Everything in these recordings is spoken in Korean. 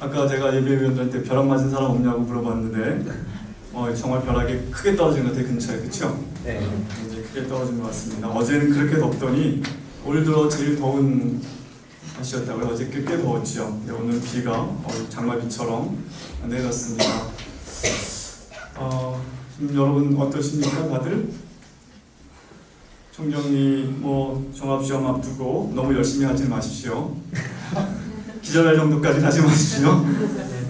아까 제가 예배위원들한테 벼락 맞은 사람 없냐고 물어봤는데 정말 벼락이 크게 떨어진 것 같아요. 근처에. 그렇죠? 네. 굉장히 크게 떨어진 것 같습니다. 어제는 그렇게 덥더니 올 들어 제일 더운 날씨였다고요. 어제 꽤 더웠죠. 근데 오늘 비가 장마비처럼 내렸습니다. 지금 여러분 어떠십니까? 다들? 총정리 종합시험 앞두고 너무 열심히 하지 마십시오. 기절할 정도까지 하지 마십시오.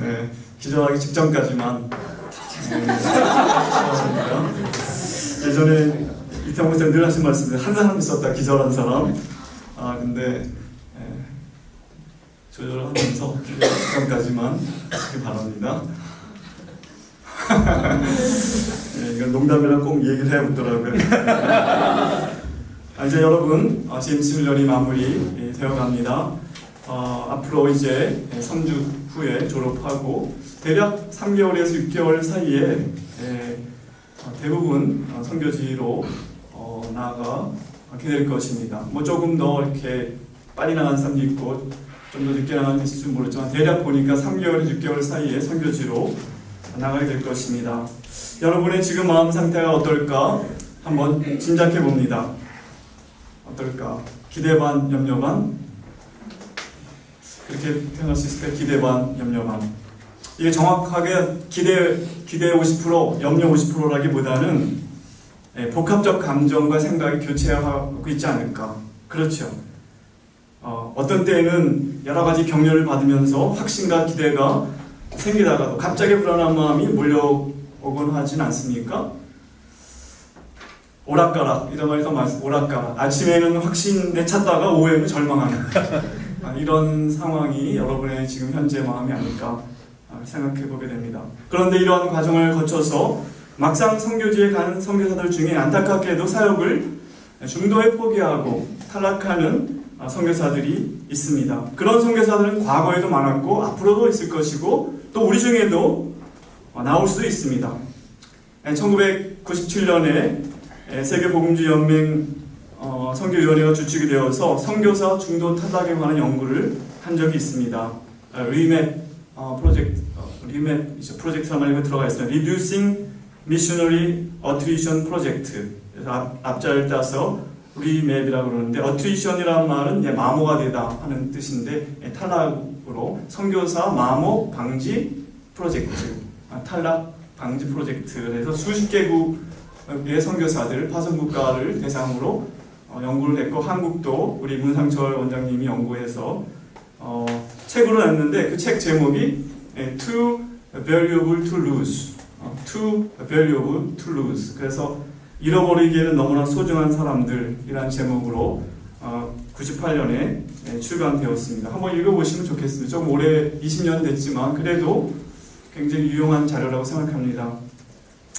네, 기절하기 직전까지만. 예전에 이태원 선생님 늘 하신 말씀인데 한 사람 있었다 기절한 사람. 근데 조절하면서 기절 직전까지만 하시기 바랍니다. 네, 이건 농담이라 꼭 얘기를 해보더라고요. 이제 여러분 제임스 밀런이 마무리 되어갑니다. 앞으로 이제 3주 후에 졸업하고 대략 3개월에서 6개월 사이에 대부분 선교지로 나아가게 될 것입니다. 조금 더 이렇게 빨리 나간 사람도 있고 좀 더 늦게 나가는 있을지 모르지만 대략 보니까 3개월에서 6개월 사이에 선교지로 나가게 될 것입니다. 여러분의 지금 마음 상태가 어떨까 한번 짐작해 봅니다. 어떨까? 기대 반 염려 반? 그렇게 표현할 수 있을까요? 기대 반 염려 반. 이게 정확하게 기대 50%, 염려 50%라기보다는 복합적 감정과 생각이 교체하고 있지 않을까. 그렇죠. 어떤 때에는 여러 가지 격려를 받으면서 확신과 기대가 생기다가도 갑자기 불안한 마음이 몰려오곤 하진 않습니까? 오락가락, 이런 말이 더 많습니다. 오락가락. 아침에는 확신에 찾다가 오후에는 절망하는 이런 상황이 여러분의 지금 현재 마음이 아닐까 생각해 보게 됩니다. 그런데 이러한 과정을 거쳐서 막상 선교지에 간 선교사들 중에 안타깝게도 사역을 중도에 포기하고 탈락하는 선교사들이 있습니다. 그런 선교사들은 과거에도 많았고 앞으로도 있을 것이고 또 우리 중에도 나올 수도 있습니다. 1997년에 세계복음주연맹 선교위원회가 주축이 되어서 선교사 중도 탈락에 관한 연구를 한 적이 있습니다. 리맵 프로젝트라는 말이 들어가 있습니다. Reducing Missionary Attrition Project. 그래서 앞자를 따서 리맵이라고 그러는데 attrition이라는 말은 마모가 되다 하는 뜻인데 탈락으로 선교사 마모 방지 프로젝트, 탈락 방지 프로젝트. 그래서 수십 개국의 선교사들 파송국가를 대상으로 연구를 했고 한국도 우리 문상철 원장님이 연구해서 책으로 냈는데 그 책 제목이 Too Valuable to Lose, Too Valuable to Lose. 그래서 잃어버리기에는 너무나 소중한 사람들이라는 제목으로 98년에 출간되었습니다. 한번 읽어보시면 좋겠습니다. 좀 오래 20년 됐지만 그래도 굉장히 유용한 자료라고 생각합니다.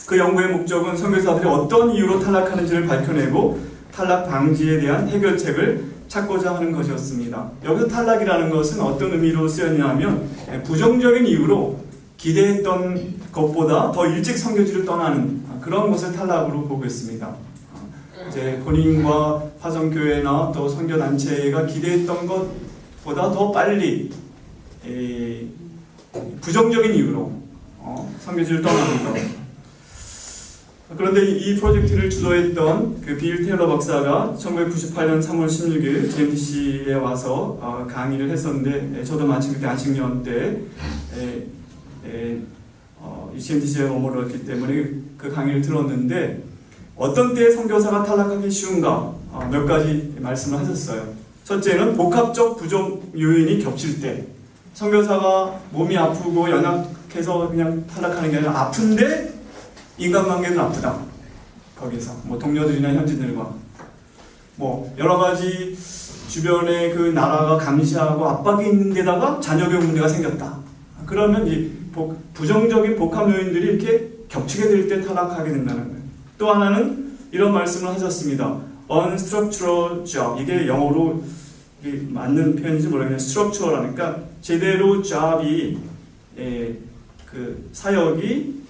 그 연구의 목적은 선교사들이 어떤 이유로 탈락하는지를 밝혀내고 탈락 방지에 대한 해결책을 찾고자 하는 것이었습니다. 여기서 탈락이라는 것은 어떤 의미로 쓰였냐면 부정적인 이유로 기대했던 것보다 더 일찍 선교지를 떠나는 그런 것을 탈락으로 보고 있습니다. 이제 본인과 화성교회나 또 선교단체가 기대했던 것보다 더 빨리 부정적인 이유로 선교지를 떠나는 것. 그런데 이 프로젝트를 주도했던 그 빌 테일러 박사가 1998년 3월 16일 GMTC에 와서 강의를 했었는데 저도 마침 그때 안식년 때 GMTC에 머물렀기 때문에 그 강의를 들었는데 어떤 때에 선교사가 탈락하기 쉬운가 몇 가지 말씀을 하셨어요. 첫째는 복합적 부정 요인이 겹칠 때 선교사가 몸이 아프고 연약해서 그냥 탈락하는 게 아니라 아픈데 인간관계는 아프다. 거기서 동료들이나 현지인들과 여러 가지 주변에 그 나라가 감시하고 압박이 있는 데다가 자녀교육 문제가 생겼다. 그러면 이 부정적인 복합 요인들이 이렇게 겹치게 될 때 탈락하게 된다는 거예요. 또 하나는 이런 말씀을 하셨습니다. Unstructural job. 이게 영어로 맞는 표현인지 모르겠는데 structural하니까 제대로 job이 그 사역이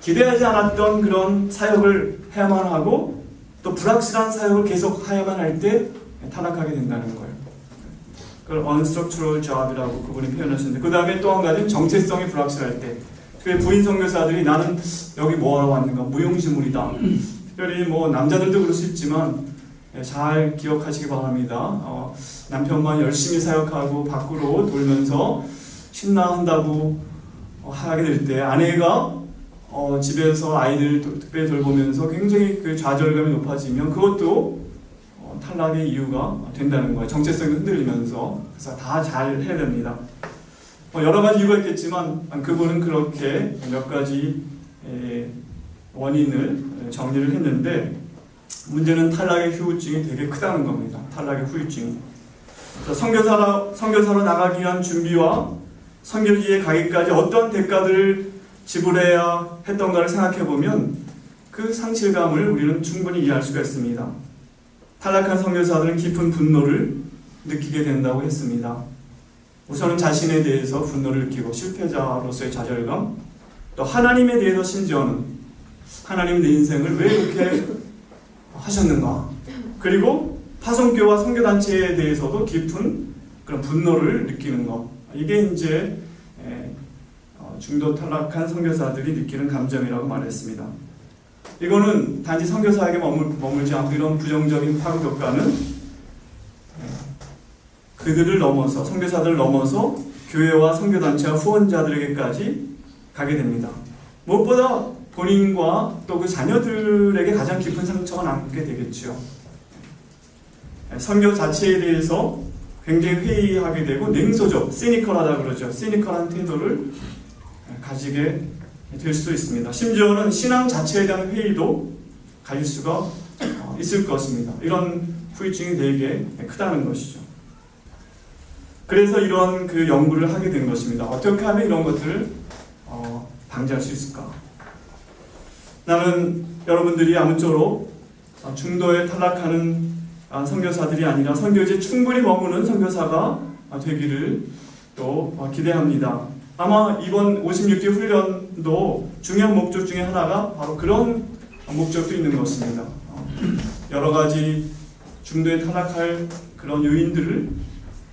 기대하지 않았던 그런 사역을 해야만 하고 또 불확실한 사역을 계속 해야만 할 때 탈락하게 된다는 거예요. 그걸 unstructural job이라고 그분이 표현하셨는데, 그 다음에 또 한 가지는 정체성이 불확실할 때. 부인 선교사들이 나는 여기 뭐하러 왔는가, 무용지물이다. 특별히 뭐 남자들도 그럴 수 있지만 잘 기억하시기 바랍니다. 남편만 열심히 사역하고 밖으로 돌면서 신나한다고 하게 될 때 아내가 집에서 아이들 특별히 돌보면서 굉장히 그 좌절감이 높아지면 그것도 탈락의 이유가 된다는 거예요. 정체성이 흔들리면서. 그래서 다 잘 해야 됩니다. 여러 가지 이유가 있겠지만 그분은 그렇게 몇 가지 원인을 정리를 했는데, 문제는 탈락의 후유증이 되게 크다는 겁니다. 탈락의 후유증이. 선교사로 나가기 위한 준비와 선교지에 가기까지 어떤 대가들을 지불해야 했던가를 생각해보면 그 상실감을 우리는 충분히 이해할 수가 있습니다. 탈락한 선교사들은 깊은 분노를 느끼게 된다고 했습니다. 우선은 자신에 대해서 분노를 느끼고 실패자로서의 좌절감, 또 하나님에 대해서 심지어는 하나님 내 인생을 왜 이렇게 하셨는가, 그리고 파송교와 선교단체에 대해서도 깊은 그런 분노를 느끼는 것, 이게 이제 중도 탈락한 선교사들이 느끼는 감정이라고 말했습니다. 이거는 단지 선교사에게 머물지 않고 이런 부정적인 파급효과는 그들을 넘어서, 선교사들을 넘어서 교회와 선교단체와 후원자들에게까지 가게 됩니다. 무엇보다 본인과 또 그 자녀들에게 가장 깊은 상처가 남게 되겠죠. 선교 자체에 대해서 굉장히 회의하게 되고 냉소적, 시니컬하다 그러죠. 시니컬한 태도를 가지게 될 수도 있습니다. 심지어는 신앙 자체에 대한 회의도 가질 수가 있을 것입니다. 이런 후유증이 되게 크다는 것이죠. 그래서 이런 그 연구를 하게 된 것입니다. 어떻게 하면 이런 것들을 방지할 수 있을까? 나는 여러분들이 아무쪼록 중도에 탈락하는 선교사들이 아니라 선교지에 충분히 머무는 선교사가 되기를 또 기대합니다. 아마 이번 56기 훈련도 중요한 목적 중에 하나가 바로 그런 목적도 있는 것입니다. 여러 가지 중도에 탈락할 그런 요인들을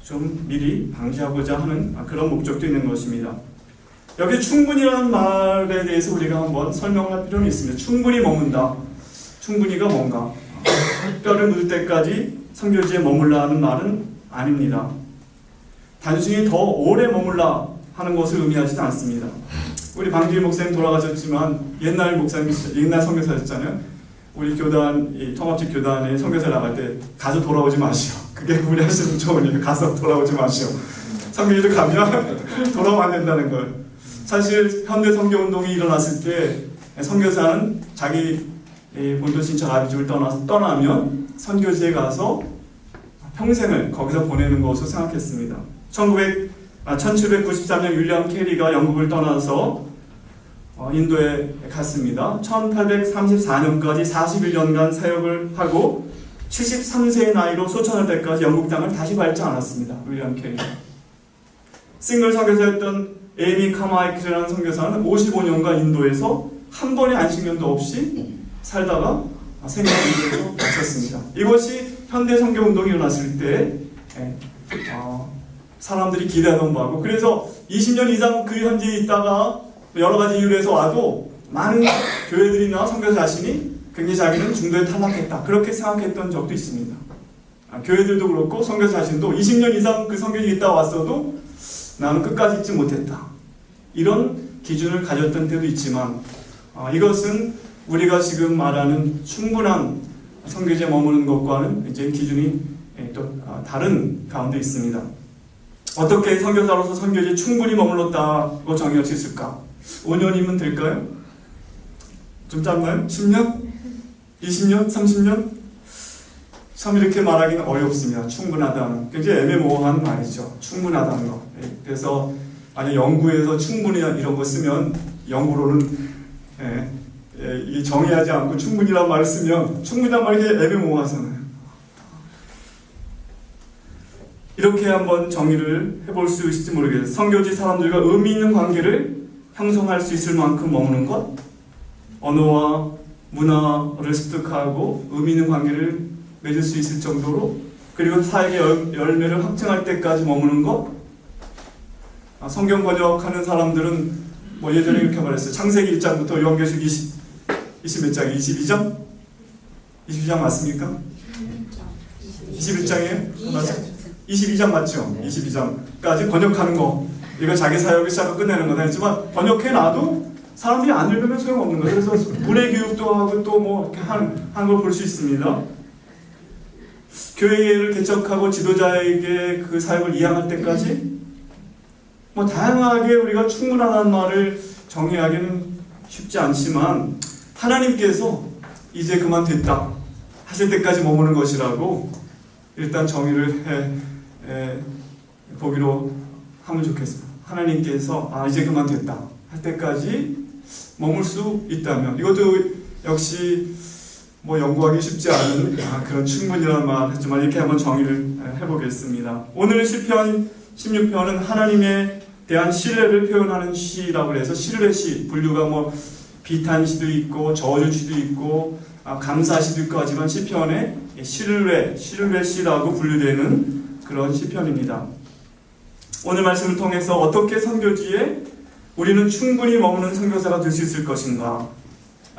좀 미리 방지하고자 하는 그런 목적도 있는 것입니다. 여기 충분히라는 말에 대해서 우리가 한번 설명할 필요는 있습니다. 충분히 머문다. 충분히가 뭔가? 뼈를 묻을 때까지 선교지에 머물라 하는 말은 아닙니다. 단순히 더 오래 머물라 하는 것을 의미하지는 않습니다. 우리 방길 목사님 돌아가셨지만 옛날 선교사였잖아요. 우리 교단, 통합직 교단에 선교사 나갈 때 가서 돌아오지 마시오. 그게 우리 하시는 조언이에요. 가서 돌아오지 마시오. 선교지를 가면 돌아오면 안 된다는 걸. 사실 현대 선교운동이 일어났을 때 선교사는 자기 본토 친척 아비집을 떠나면 선교지에 가서 평생을 거기서 보내는 것으로 생각했습니다. 1793년 윌리엄 캐리가 영국을 떠나서 인도에 갔습니다. 1834년까지 41년간 사역을 하고 73세의 나이로 소천할 때까지 영국 땅을 다시 밟지 않았습니다. 윌리엄 캐리. 싱글 선교사였던 에이미 카마이클이라는 선교사는 55년간 인도에서 한 번의 안식년도 없이 살다가 생명을 인도에서 마쳤습니다. 이것이 현대 선교운동이 일어났을 때 사람들이 기대하던 바고, 그래서 20년 이상 그 현지에 있다가 여러 가지 이유로 해서 와도 많은 교회들이나 선교사 자신이 굉장히 자기는 중도에 탈락했다, 그렇게 생각했던 적도 있습니다. 교회들도 그렇고 선교사 자신도 20년 이상 그 선교지에 있다 왔어도 나는 끝까지 있지 못했다, 이런 기준을 가졌던 때도 있지만 이것은 우리가 지금 말하는 충분한 선교지에 머무는 것과는 이제 기준이 또 다른 가운데 있습니다. 어떻게 선교사로서 선교지에 충분히 머물렀다고 정의할 수 있을까? 5년이면 될까요? 좀 짧나요? 10년? 20년? 30년? 참 이렇게 말하기는 어렵습니다. 충분하다는. 굉장히 애매모호한 말이죠. 충분하다는 거. 그래서 만약 연구에서 충분히 이런 거 쓰면 영구로는 이 정의하지 않고 충분히라는 말을 쓰면 충분이란 말이 애매모호하잖아요. 이렇게 한번 정의를 해볼 수 있을지 모르겠어요. 선교지 사람들과 의미 있는 관계를 형성할 수 있을 만큼 머무는 것, 언어와 문화를 습득하고 의미 있는 관계를 맺을 수 있을 정도로 그리고 사역의 열매를 확증할 때까지 머무는 것. 성경 번역하는 사람들은 뭐 예전에 이렇게 말했어요. 창세기 1장부터 요한계시록 20몇 장? 22장? 22장 맞습니까? 21장이에요? 맞아요. 22장 맞죠? 22장까지 번역하는 거. 이거 자기 사역을 시작하고 끝내는 거다 했지만 번역해놔도 사람들이 안 읽으면 소용없는 거예요. 그래서 문해 교육도 하고 또 뭐 이렇게 하는 걸 볼 수 있습니다. 교회를 개척하고 지도자에게 그 사역을 이양할 때까지 뭐 다양하게 우리가 충분하다는 말을 정의하기는 쉽지 않지만 하나님께서 이제 그만 됐다 하실 때까지 머무는 것이라고 일단 정의를 보기로 하면 좋겠습니다. 하나님께서 이제 그만 됐다 할 때까지 머물 수 있다면 이것도 역시 뭐 연구하기 쉽지 않은 그런 충분이라는 말 했지만 이렇게 한번 정의를 해보겠습니다. 오늘 시편 16편은 하나님에 대한 신뢰를 표현하는 시라고 해서 신뢰 시, 분류가 뭐 비탄 시도 있고 저주 시도 있고 감사 시도 있고 하지만 시편에 신뢰 시라고 분류되는 그런 시편입니다. 오늘 말씀을 통해서 어떻게 선교지에 우리는 충분히 머무는 선교사가 될 수 있을 것인가,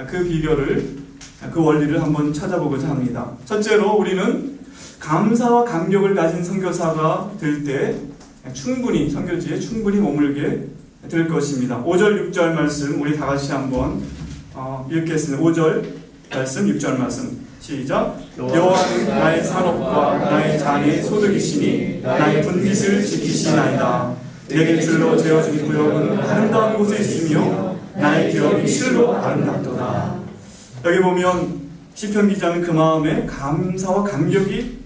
그 비결을, 그 원리를 한번 찾아보고자 합니다. 첫째로 우리는 감사와 감격을 가진 선교사가 될 때 충분히 선교지에 충분히 머물게 될 것입니다. 5절 6절 말씀 우리 다 같이 한번 읽겠습니다. 5절 말씀 6절 말씀 시작. 여호와는 나의 산업과 나의 잔의 소득이시니 나의 분깃을 지키시나이다. 내게 줄로 재어준 구역은 아름다운 곳에 있으며 나의 기업이 실로 아름답도다. 여기 보면 시편 기자는 그 마음에 감사와 감격이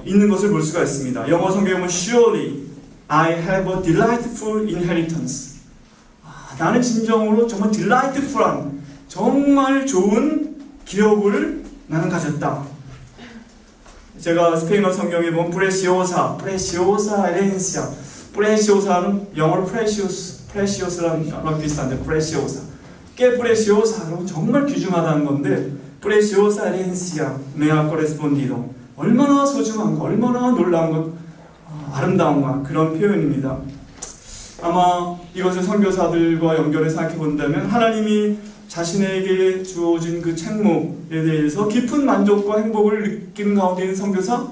있는 것을 볼 수가 있습니다. 영어 성경에 보면 Surely I have a delightful inheritance. 나는 진정으로 정말 delightful한 정말 좋은 기업을 나는 가졌다. 제가 스페인어 성경에 보면 preciosa herencia, preciosa는 영어로 precious라는 비슷한데 preciosa, 꽤 preciosa 그러면 정말 귀중하다는 건데 preciosa herencia me ha correspondido. 얼마나 소중한가, 얼마나 놀라운 것, 아름다운가, 그런 표현입니다. 아마 이것을 선교사들과 연결해서 생각해 본다면 하나님이 자신에게 주어진 그 책무에 대해서 깊은 만족과 행복을 느끼는 가운데 있는 선교사,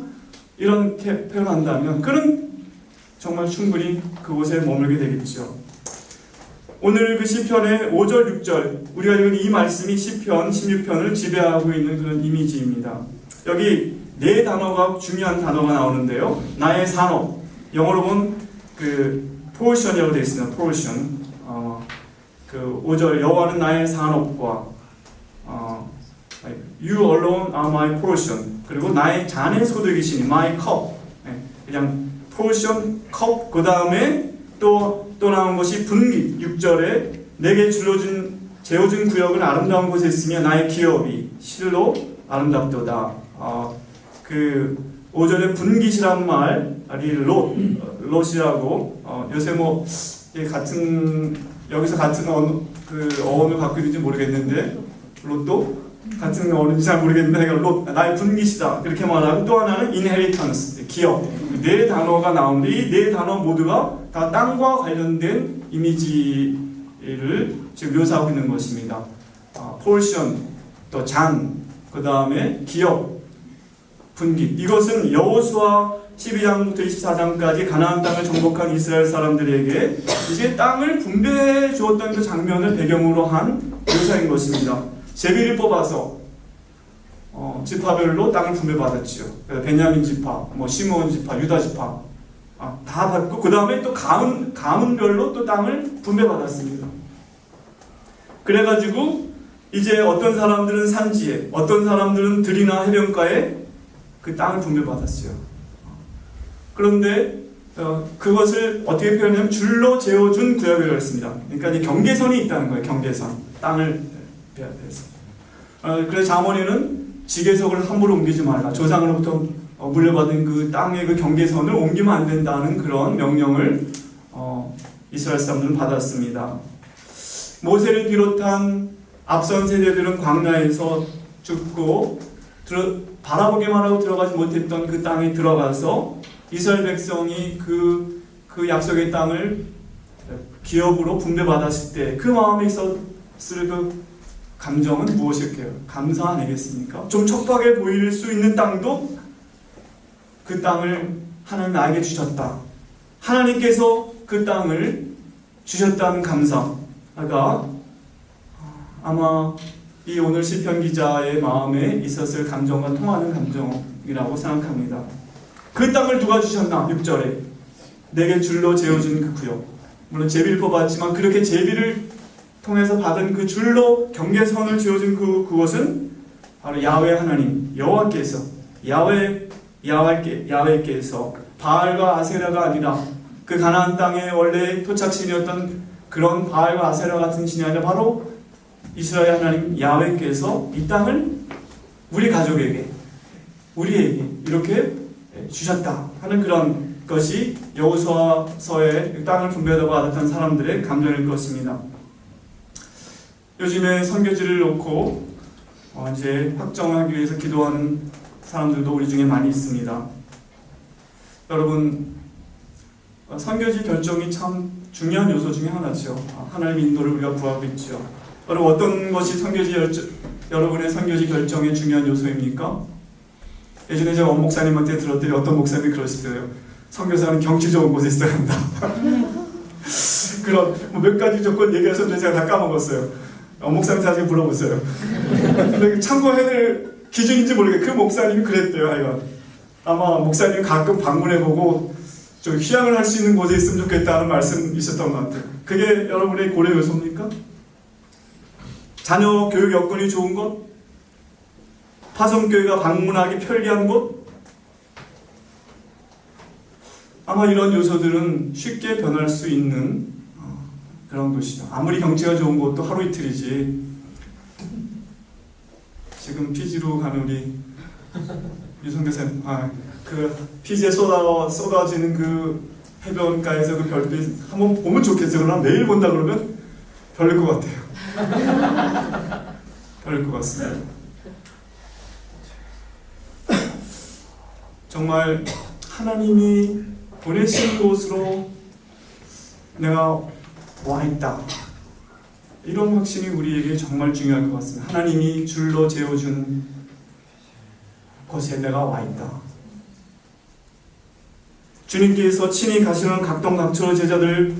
이렇게 표현한다면 그는 정말 충분히 그곳에 머물게 되겠죠. 오늘 그 시편의 5절 6절 우리가 읽은 이 말씀이 시편 16편을 지배하고 있는 그런 이미지입니다. 여기 네 단어가 중요한 단어가 나오는데요. 나의 산업, 영어로 보면 그 portion이라고 되어 있습니다. portion. 그 5절 여호와는 나의 산업과 You alone are my portion. 그리고 나의 잔의 소득이시니 my cup. 그냥 portion, cup. 그 다음에 또 나온 것이 분깃. 6절에 내게 재어준 구역은 아름다운 곳에 있으며 나의 기업이 실로 아름답도다. 그 5절에 분깃이란 말이 롯이라고 요새 뭐 여기서 같은 어원을 갖고 있는지 모르겠는데 롯도 같은 어원인지 잘 모르겠는데 롯 나의 분깃이다 그렇게 말하고, 또 하나는 inheritance 기업. 네 단어가 나오는데 이 네 단어 모두가 다 땅과 관련된 이미지를 지금 묘사하고 있는 것입니다. portion, 또 잔, 그 다음에 기업, 분깃. 이것은 여호수아 12장부터 24장까지 가나안 땅을 정복한 이스라엘 사람들에게 이제 땅을 분배해 주었던 그 장면을 배경으로 한 묘사인 것입니다. 제비를 뽑아서 지파별로 땅을 분배받았지요. 베냐민 지파, 뭐 시므온 지파, 유다 지파 다 받고 그 다음에 또 가문별로 또 땅을 분배받았습니다. 그래가지고 이제 어떤 사람들은 산지에, 어떤 사람들은 들이나 해변가에 그 땅을 분배받았어요. 그런데 그것을 어떻게 표현하냐면 줄로 재어준 구역이라고 했습니다. 그러니까 이제 경계선이 있다는 거예요. 경계선. 땅을 배합해서. 그래서 잠언에는 지계석을 함부로 옮기지 말라. 조상으로부터 물려받은 그 땅의 그 경계선을 옮기면 안 된다는 그런 명령을 이스라엘 사람들은 받았습니다. 모세를 비롯한 앞선 세대들은 광야에서 죽고 바라보기만 하고 들어가지 못했던 그 땅에 들어가서 이스라엘 백성이 그 약속의 땅을 기업으로 분배받았을 때 그 마음에 있었을 그 감정은 무엇일까요? 감사 아니겠습니까? 좀 척박해 보일 수 있는 땅도 그 땅을 하나님 나에게 주셨다. 하나님께서 그 땅을 주셨다는 감사가 아마 이 오늘 시편 기자의 마음에 있었을 감정과 통하는 감정이라고 생각합니다. 그 땅을 누가 주셨나? 6절에 내게 줄로 재어준 그 구역. 물론 제비를 뽑았지만 그렇게 제비를 통해서 받은 그 줄로 경계선을 지어준 그곳은 바로 야훼 하나님 여호와께서 야훼께서 바알과 아세라가 아니라 그 가나안 땅의 원래 토착신이었던 그런 바알과 아세라 같은 신이 아니라 바로 이스라엘 하나님 야훼께서 이 땅을 우리 가족에게 우리에게 이렇게 주셨다 하는 그런 것이 여호수아서의 땅을 분배받았던 사람들의 감정일 것입니다. 요즘에 선교지를 놓고 이제 확정하기 위해서 기도하는 사람들도 우리 중에 많이 있습니다. 여러분, 선교지 결정이 참 중요한 요소 중에 하나죠. 하나님의 인도를 우리가 구하고 있죠. 여러분, 어떤 것이 여러분의 선교지 결정의 중요한 요소입니까? 예전에 제가 원 목사님한테 들었더니 어떤 목사님이 그러시더래요. 선교사는 경치 좋은 곳에 있어야 한다. 그런 몇 가지 조건 얘기하셨는데 제가 다 까먹었어요. 목사님 나중에 불러보세요. 근데 참고해야 될 기준인지 모르겠어요. 그 목사님이 그랬대요. 하여간 아마 목사님이 가끔 방문해보고 좀 휴양을 할 수 있는 곳에 있으면 좋겠다는 말씀이셨던 것 같아요. 그게 여러분의 고려 요소입니까? 자녀 교육 여건이 좋은 곳? 파송교회가 방문하기 편리한 곳? 아마 이런 요소들은 쉽게 변할 수 있는 그런 곳이죠. 아무리 경치가 좋은 곳도 하루 이틀이지. 지금 피지로 가는 우리 유성교사님, 그 피지에 쏟아지는 그 해변가에서 그 별빛 한번 보면 좋겠어요. 그러나 매일 본다 그러면 별일 것 같아요. 별일 것 같습니다. 정말 하나님이 보내신 곳으로 내가 와 있다. 이런 확신이 우리에게 정말 중요할 것 같습니다. 하나님이 줄로 재어준 곳에 내가 와 있다. 주님께서 친히 가시려는 각동각처로 제자들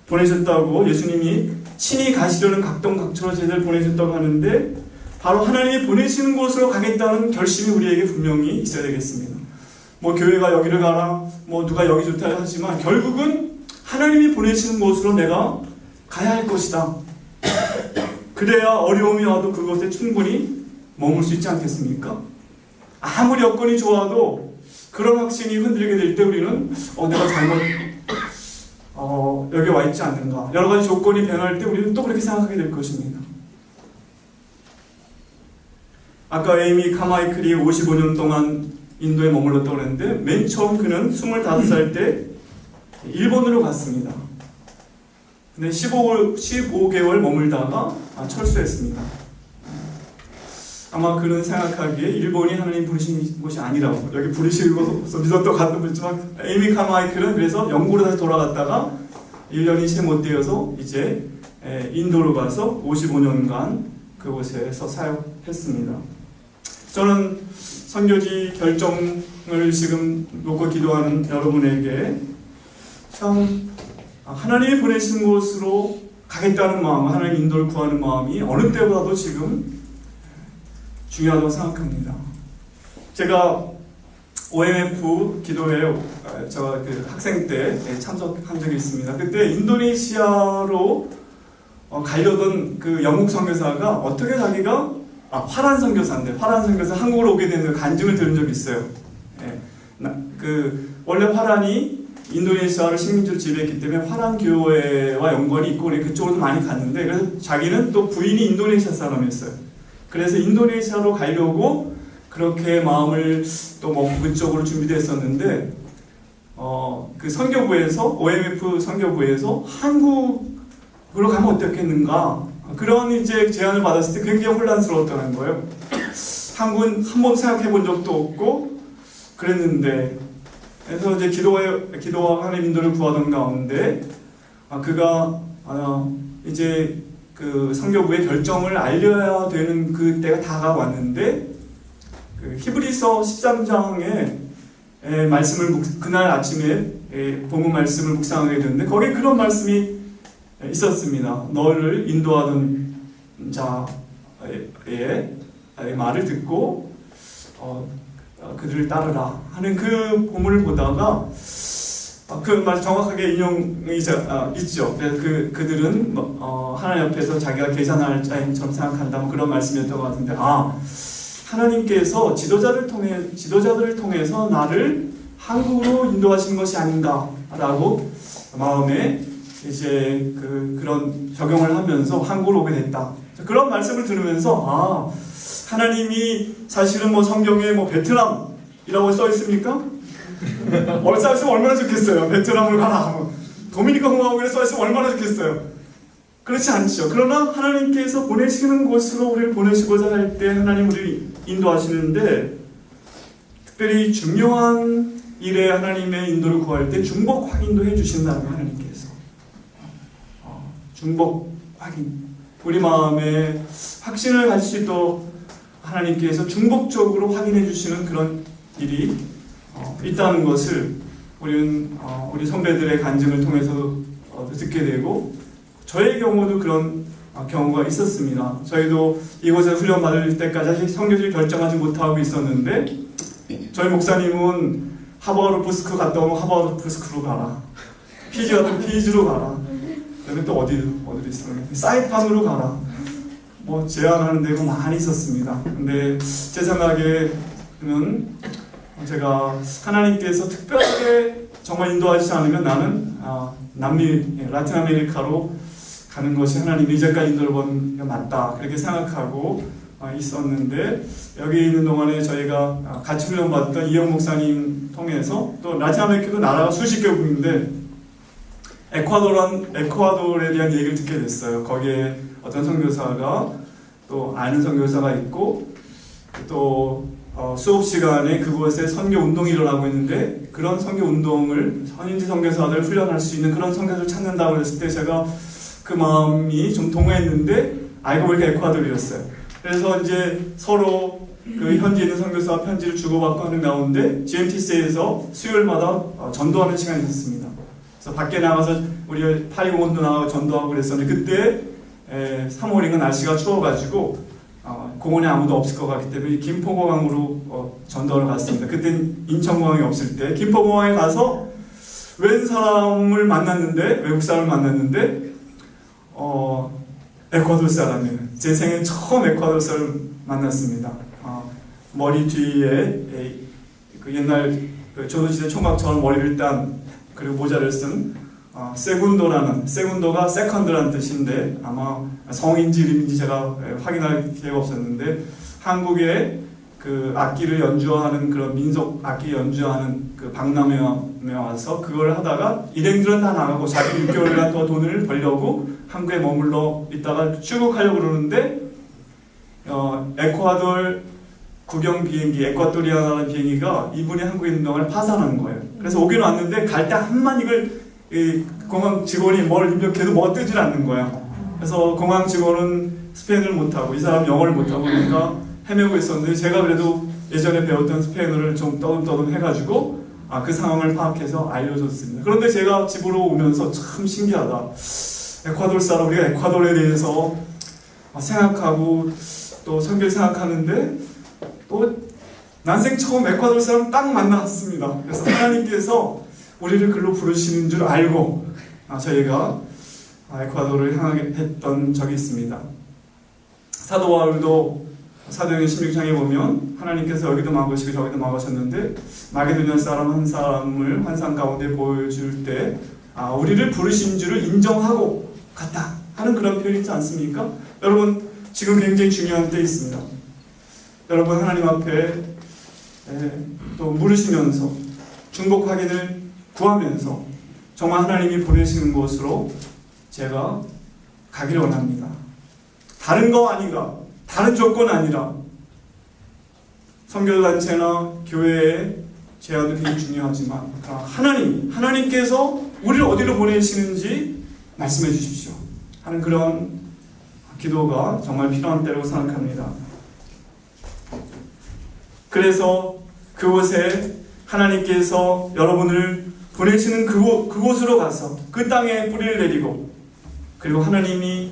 보내셨다고, 예수님이 친히 가시려는 각동각처로 제자들 보내셨다고 하는데 바로 하나님이 보내시는 곳으로 가겠다는 결심이 우리에게 분명히 있어야 되겠습니다. 뭐 교회가 여기를 가라, 뭐 누가 여기 좋다 하지만 결국은 하나님이 보내시는 곳으로 내가 가야 할 것이다. 그래야 어려움이 와도 그곳에 충분히 머물 수 있지 않겠습니까? 아무리 여건이 좋아도 그런 확신이 흔들리게 될 때 우리는 내가 잘못 여기 와 있지 않는가. 여러 가지 조건이 변할 때 우리는 또 그렇게 생각하게 될 것입니다. 아까 에이미 카마이클이 55년 동안 인도에 머물렀다고 했는데 맨 처음 그는 25살 때 일본으로 갔습니다. 근데 15개월 머물다가 철수했습니다. 아마 그는 생각하기에 일본이 하나님 부르신 곳이 아니라고, 여기 부르시고 믿었다고 갔던 분이지만 에이미 카마이클은 그래서 영국으로 다시 돌아갔다가 1년이 채 못 되어서 이제 인도로 가서 55년간 그곳에서 사역했습니다. 저는 선교지 결정을 지금 놓고 기도하는 여러분에게 참 하나님이 보내신 곳으로 가겠다는 마음, 하나님 인도를 구하는 마음이 어느 때보다도 지금 중요하다고 생각합니다. 제가 OMF 기도회에 제가 그 학생 때 참석한 적이 있습니다. 그때 인도네시아로 가려던 그 영국 선교사가 어떻게 자기가 화란 선교사인데 화란 선교사 한국으로 오게 되는 간증을 들은 적이 있어요. 원래 화란이 인도네시아를 식민지로 지배했기 때문에 화란 교회와 연관이 있고 그쪽으로 많이 갔는데, 그래서 자기는 또 부인이 인도네시아 사람이었어요. 그래서 인도네시아로 가려고 그렇게 마음을 또 먹고 그쪽으로 준비됐었는데 그 선교부에서 OMF 선교부에서 한국으로 가면 어떻겠는가 그런 이제 제안을 받았을 때 굉장히 혼란스러웠다는 거예요. 한국은 한 번 생각해 본 적도 없고 그랬는데, 그래서 이제 기도와 하나님 인도를 구하던 가운데 그가 이제 그 선교부의 결정을 알려야 되는 그때가 다가왔는데, 그 히브리서 13장의 말씀을 그날 아침에 본문 말씀을 묵상하게 됐는데 거기에 그런 말씀이 있었습니다. 너를 인도하던 자의 말을 듣고 그들을 따르라 하는 그 본문을 보다가 그 말 정확하게 인용이 있죠. 그들은 하나님 앞에서 자기가 계산할 자인처럼 생각한다, 그런 말씀이었던 것 같은데, 하나님께서 지도자들을 통해서 나를 한국으로 인도하신 것이 아닌가라고 마음에 이제 그런 적용을 하면서 한국으로 오게 됐다. 그런 말씀을 들으면서 하나님이 사실은 성경에 베트남이라고 써 있습니까? 써 있으면 얼마나 좋겠어요. 베트남으로 가라, 도미니카 공화국에 써 있으면 얼마나 좋겠어요. 그렇지 않죠. 그러나 하나님께서 보내시는 곳으로 우리를 보내시고자 할 때 하나님 우리를 인도하시는데, 특별히 중요한 일에 하나님의 인도를 구할 때 중복 확인도 해주신다는 거예요. 하나님께서 중복 확인, 우리 마음에 확신을 가질 수 있도록 하나님께서 중복적으로 확인해 주시는 그런 일이 있다는 것을 우리는 우리 선배들의 간증을 통해서 듣게 되고, 저의 경우도 그런 경우가 있었습니다. 저희도 이곳에 훈련 받을 때까지 아직 선교지를 결정하지 못하고 있었는데, 저희 목사님은 하버드부스크 갔다 오면 하버드부스크로 가라, 피지 갔다 오면 피지로 가라, 그다음에 또 어디로 있어요? 사이판으로 가라, 제안하는 데가 많이 있었습니다. 근데 제 생각에는 제가 하나님께서 특별하게 정말 인도하시지 않으면 나는 남미, 라틴 아메리카로 가는 것이 하나님이 이제까지 인도를 본 게 맞다, 그렇게 생각하고 있었는데, 여기 있는 동안에 저희가 같이 훈련받았던 이영 목사님 통해서, 또 라틴 아메리카도 나라가 수십 개국인데 에콰도르에 대한 얘기를 듣게 됐어요. 거기에 어떤 선교사가, 또 아는 선교사가 있고, 또 수업 시간에 그곳에 선교 운동이 일어나고 있는데, 그런 선교 운동을 선인지 선교사들을 훈련할 수 있는 그런 선교사를 찾는다고 했을 때 제가 그 마음이 좀 동요했는데, 알고 보니까 에콰도르였어요. 그래서 이제 서로 그 현지에 있는 선교사와 편지를 주고받고 하는 가운데 GMTC에서 수요일마다 전도하는 시간이 있었습니다. 그래서 밖에 나가서 우리 파리공원도 나가고 전도하고 그랬었는데, 그때 3월인가 날씨가 추워가지고 공원에 아무도 없을 것 같기 때문에 김포공항으로 전도를 갔습니다. 그땐 인천공항이 없을 때 김포공항에 가서 웬 사람을 만났는데, 외국 사람을 만났는데 에콰도르 사람이에요. 제 생애 처음 에콰도르 사람을 만났습니다. 머리 뒤에 그 옛날 조선시대 총각처럼 머리를 딴, 그리고 모자를 쓴 세군도가 세컨드라는 뜻인데, 아마 성인지 이름인지 제가 확인할 기회가 없었는데, 한국의 그 악기를 연주하는, 그런 민속 악기 연주하는 그 박람회에 와서 그걸 하다가 일행들은 다 나가고 자기 6개월간 더 돈을 벌려고 한국에 머물러 있다가 출국하려고 그러는데, 에콰도르 국영 비행기, 에콰토리아라는 비행기가 이분이 한국에 있는 동안에 파산한 거예요. 그래서 오긴 왔는데 갈 때 한만 이걸 공항 직원이 뭘 입력해도 뭐가 뜨질 않는 거야. 그래서 공항 직원은 스페인어를 못하고 이 사람 영어를 못하고, 그러니까 헤매고 있었는데, 제가 그래도 예전에 배웠던 스페인어를 좀 떠듬떠듬 해가지고 그 상황을 파악해서 알려줬습니다. 그런데 제가 집으로 오면서 참 신기하다. 에콰도르 사람, 우리가 에콰도르에 대해서 생각하고 또 선교를 생각하는데, 또 난생 처음 에콰도르 사람 딱 만났습니다. 그래서 하나님께서 우리를 글로 부르시는 줄 알고 저희가 에콰도르를 향하게 했던 적이 있습니다. 사도 바울도 사도행전 16장에 보면 하나님께서 여기도 막으시고 저기도 막으셨는데, 마게도냐 사람 한 사람을 환상 가운데 보여줄 때 우리를 부르신 줄을 인정하고 갔다 하는 그런 표현이 있지 않습니까? 여러분, 지금 굉장히 중요한 때 있습니다. 여러분, 하나님 앞에 또 물으시면서 중복 확인을 구하면서 정말 하나님이 보내시는 곳으로 제가 가기를 원합니다. 다른 거 아니라, 다른 조건 아니라 선교단체나 교회의 제안도 되게 중요하지만 하나님께서 우리를 어디로 보내시는지 말씀해 주십시오 하는 그런 기도가 정말 필요한 때라고 생각합니다. 그래서 그곳에 하나님께서 여러분을 보내시는 그곳으로 가서 그 땅에 뿌리를 내리고, 그리고 하나님이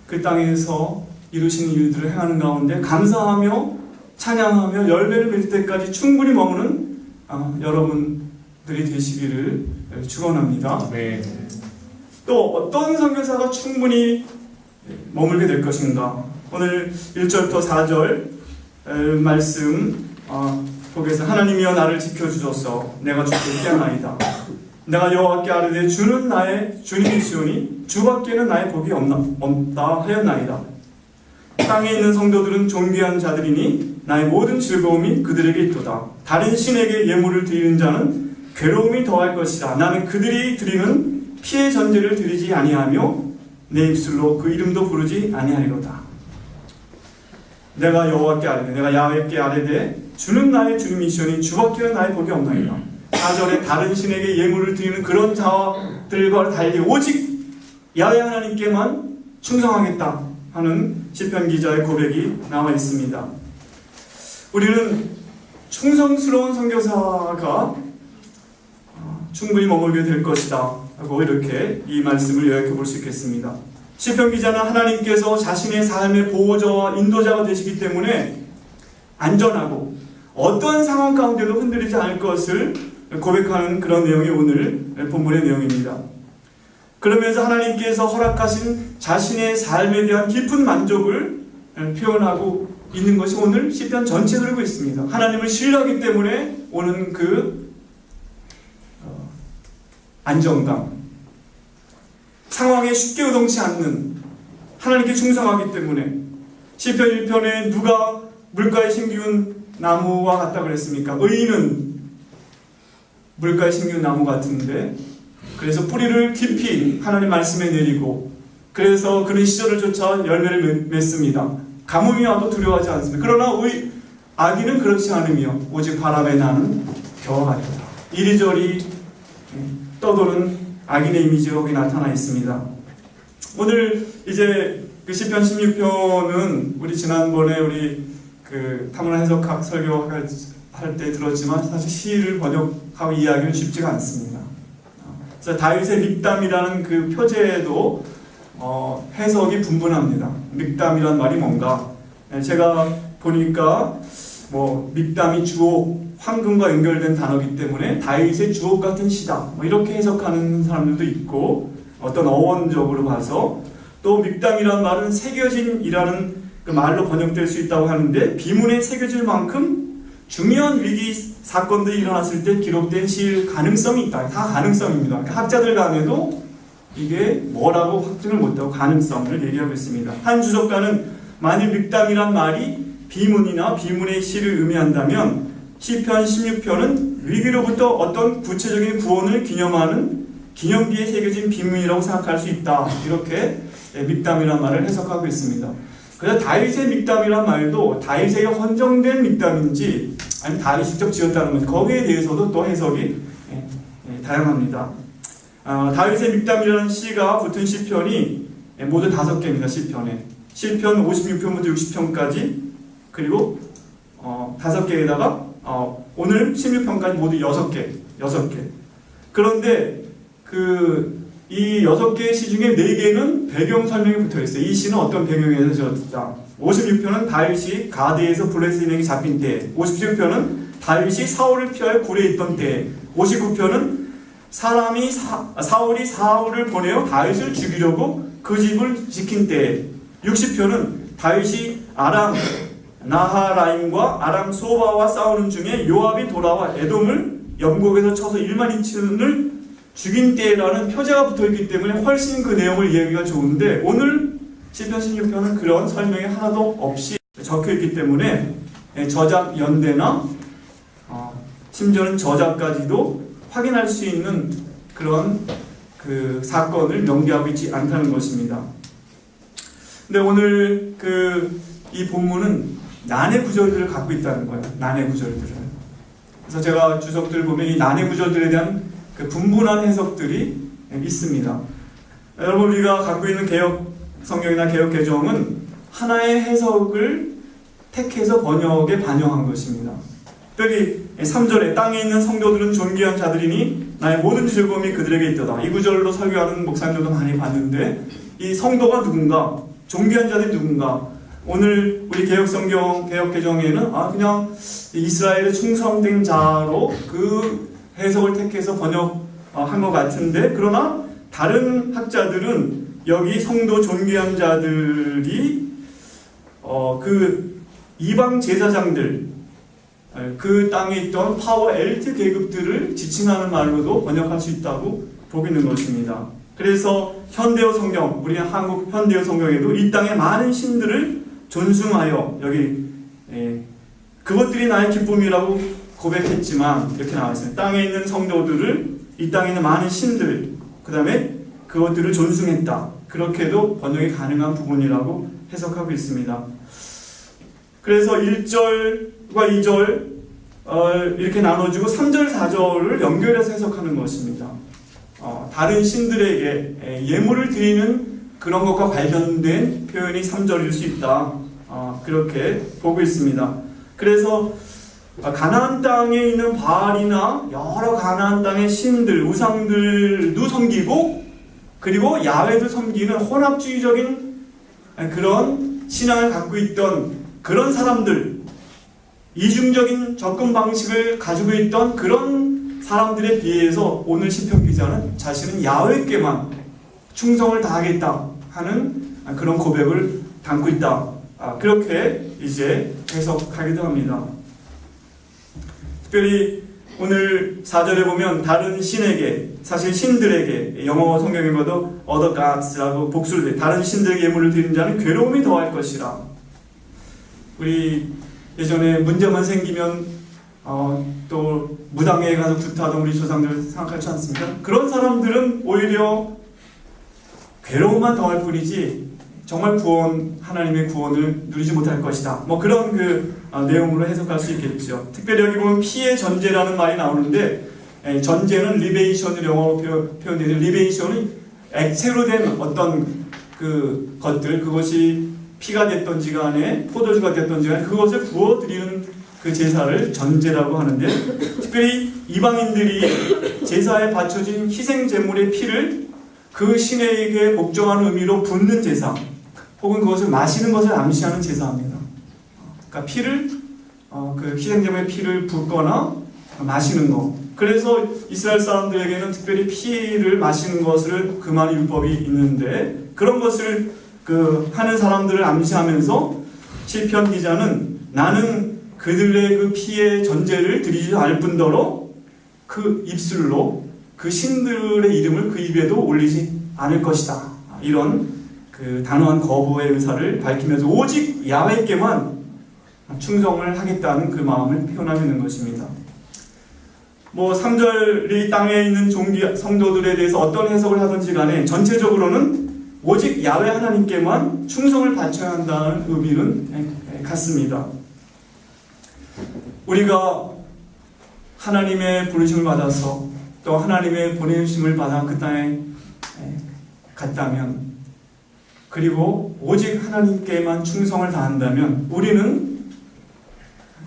그 땅에서 이루시는 일들을 행하는 가운데 감사하며 찬양하며 열매를 맺을 때까지 충분히 머무는 여러분들이 되시기를 축원합니다. 네. 또 어떤 선교사가 충분히 머물게 될 것인가? 오늘 1절부터 4절 말씀 보겠습니다. 하나님이여 나를 지켜주소서. 내가 주께 깨어나이다. 내가 여호와께 아뢰되 주는 나의 주님이시오니 주밖에는 나의 복이 없다 하였나이다. 땅에 있는 성도들은 존귀한 자들이니 나의 모든 즐거움이 그들에게 있도다. 다른 신에게 예물을 드리는 자는 괴로움이 더할 것이다. 나는 그들이 드리는 피의 전제를 드리지 아니하며 내 입술로 그 이름도 부르지 아니하리로다. 내가 여호와께 아뢰되 내가 야훼께 아뢰되 주는 나의 주님이시오니 주밖에는 나의 복이 없나이다. 4절에 다른 신에게 예물을 드리는 그런 자들과 달리 오직 야훼 하나님께만 충성하겠다 하는 시편 기자의 고백이 나와 있습니다. 우리는 충성스러운 선교사가 충분히 머물게 될 것이다 하고 이렇게 이 말씀을 요약해 볼 수 있겠습니다. 시편 기자는 하나님께서 자신의 삶의 보호자와 인도자가 되시기 때문에 안전하고 어떠한 상황 가운데도 흔들리지 않을 것을 고백하는 그런 내용이 오늘 본문의 내용입니다. 그러면서 하나님께서 허락하신 자신의 삶에 대한 깊은 만족을 표현하고 있는 것이 오늘 시편 전체에 흐르고 있습니다. 하나님을 신뢰하기 때문에 오는 그 안정감, 상황에 쉽게 요동치 않는, 하나님께 충성하기 때문에. 시편 1편에 누가 물가에 심기운 나무와 같다 그랬습니까? 의인은 물가에 심기운 나무 같은데, 그래서 뿌리를 깊이 하나님 말씀에 내리고, 그래서 그런 시절을 쫓아 열매를 맺습니다. 가뭄이 와도 두려워하지 않습니다. 그러나 악인은 그렇지 않으며 오직 바람에 나는 겨와 같다. 이리저리 떠도는 악인의 이미지가 거기 나타나 있습니다. 오늘 이제 그 시편 16편은 우리 지난번에 우리 그 타문화 해석 설교할 때 들었지만 사실 시를 번역하고 이해하기는 쉽지가 않습니다. 그래서 다윗의 믹담이라는 그 표제에도 해석이 분분합니다. 믹담이란 말이 뭔가? 제가 보니까 믹담이 주옥, 황금과 연결된 단어이기 때문에 다윗의 주옥 같은 시다, 이렇게 해석하는 사람들도 있고, 어떤 어원적으로 봐서 또 믹담이라는 말은 새겨진이라는 그 말로 번역될 수 있다고 하는데, 비문에 새겨질 만큼 중요한 위기 사건들이 일어났을 때 기록된 시일 가능성이 있다. 다 가능성입니다. 그러니까 학자들 간에도 이게 뭐라고 확증을 못하고 가능성을 얘기하고 있습니다. 한 주석가는 만일 믹담이란 말이 비문이나 비문의 시를 의미한다면 시편 16편은 위기로부터 어떤 구체적인 구원을 기념하는 기념비에 새겨진 비문이라고 생각할 수 있다. 이렇게 믹담이란 말을 해석하고 있습니다. 그래서 다윗의 믹담이란 말도 다윗에게 헌정된 믹담인지 아니면 다윗이 직접 지었다는 건지 거기에 대해서도 또 해석이 다양합니다. 다윗의 믹담이라는 시가 붙은 시편이 모두 5개입니다. 시편에. 시편 56편부터 60편까지, 그리고 5개에다가 오늘 16편까지 모두 6개. 그런데 이 6개의 시 중에 4개는 배경 설명이 붙어 있어요. 이 시는 어떤 배경에서 지었다. 56편은 다윗이 가드에서 블레셋에게 잡힌 때, 57편은 다윗이 사울을 피하여 굴에 있던 때, 59편은 사울이 사울을 보내어 다윗을 죽이려고 그 집을 지킨 때, 60편은 다윗이 아람 나하라임과 아람 소바와 싸우는 중에 요압이 돌아와 에돔을 영국에서 쳐서 1만 2천을 죽인 때라는 표제가 붙어있기 때문에 훨씬 그 내용을 이해하기가 좋은데, 오늘 시편 16편은 그런 설명이 하나도 없이 적혀있기 때문에 저작 연대나 심지어는 저작까지도 확인할 수 있는 그런 그 사건을 명기하고 있지 않다는 것입니다. 근데 오늘 이 본문은 난해 구절들을 갖고 있다는 거예요. 난해 구절들을. 그래서 제가 주석들 보면 이 난해 구절들에 대한 그 분분한 해석들이 있습니다. 여러분, 우리가 갖고 있는 개역 성경이나 개역 개정은 하나의 해석을 택해서 번역에 반영한 것입니다. 특별히 3절에 땅에 있는 성도들은 존귀한 자들이니 나의 모든 즐거움이 그들에게 있도다. 이 구절로 설교하는 목사님들도 많이 봤는데, 이 성도가 누군가, 존귀한 자들이 누군가. 오늘 우리 개혁성경, 개혁개정에는 그냥 이스라엘의 충성된 자로 그 해석을 택해서 번역한 것 같은데, 그러나 다른 학자들은 여기 성도 존귀한 자들이 그 이방 제사장들, 그 땅에 있던 파워 엘트 계급들을 지칭하는 말로도 번역할 수 있다고 보고 있는 것입니다. 그래서 현대어 성경, 우리 한국 현대어 성경에도 이 땅의 많은 신들을 존숭하여, 여기 그것들이 나의 기쁨이라고 고백했지만 이렇게 나와 있어요. 땅에 있는 성도들을, 이 땅에 있는 많은 신들, 그 다음에 그것들을 존숭했다. 그렇게도 번역이 가능한 부분이라고 해석하고 있습니다. 그래서 1절과 2절 이렇게 나눠주고 3절, 4절을 연결해서 해석하는 것입니다. 다른 신들에게 예물을 드리는 그런 것과 관련된 표현이 3절일 수 있다. 그렇게 보고 있습니다. 그래서 가나안 땅에 있는 바알이나 여러 가나안 땅의 신들, 우상들도 섬기고, 그리고 야훼도 섬기는 혼합주의적인 그런 신앙을 갖고 있던 그런 사람들, 이중적인 접근 방식을 가지고 있던 그런 사람들에 비해서 오늘 시편 기자는 자신은 야훼께만 충성을 다하겠다 하는 그런 고백을 담고 있다. 그렇게 이제 해석하기도 합니다. 특별히 오늘 4절에 보면 다른 신에게, 사실 신들에게, 영어 성경에 봐도 other gods라고 복수를 해, 다른 신들에게 예물을 드리는 자는 괴로움이 더할 것이라. 우리 예전에 문제만 생기면 또 무당에 가서 구타하던 우리 조상들 생각하지 않습니까? 그런 사람들은 오히려 괴로움만 더할 뿐이지 정말 하나님의 구원을 누리지 못할 것이다. 뭐 그런 내용으로 해석할 수 있겠죠. 특별히 여기 보면 피의 전제라는 말이 나오는데, 전제는 리베이션으로 영어로 표현되는, 리베이션은 액체로 된 어떤 그 것들, 그것이 피가 됐던지 간에 포도주가 됐던지 간에 그것을 부어드리는 그 제사를 전제라고 하는데, 특별히 이방인들이 제사에 바쳐진 희생 제물의 피를 그 신에게 복종하는 의미로 붓는 제사, 혹은 그것을 마시는 것을 암시하는 제사입니다. 그러니까 피를, 그 희생 제물의 피를 붓거나 마시는 것. 그래서 이스라엘 사람들에게는 특별히 피를 마시는 것을 금하는 율법이 있는데, 그런 것을 하는 사람들을 암시하면서 시편 기자는 나는 그들의 그 피의 전제를 드리지 않을 뿐더러 그 입술로 그 신들의 이름을 그 입에도 올리지 않을 것이다. 이런 그 단호한 거부의 의사를 밝히면서 오직 야훼께만 충성을 하겠다는 그 마음을 표현하고 있는 것입니다. 3절이 땅에 있는 성도들에 대해서 어떤 해석을 하든지 간에 전체적으로는 오직 야훼 하나님께만 충성을 바쳐야 한다는 의미는 같습니다. 우리가 하나님의 부르심을 받아서 또 하나님의 보내심을 받아 그 땅에 갔다면, 그리고 오직 하나님께만 충성을 다한다면 우리는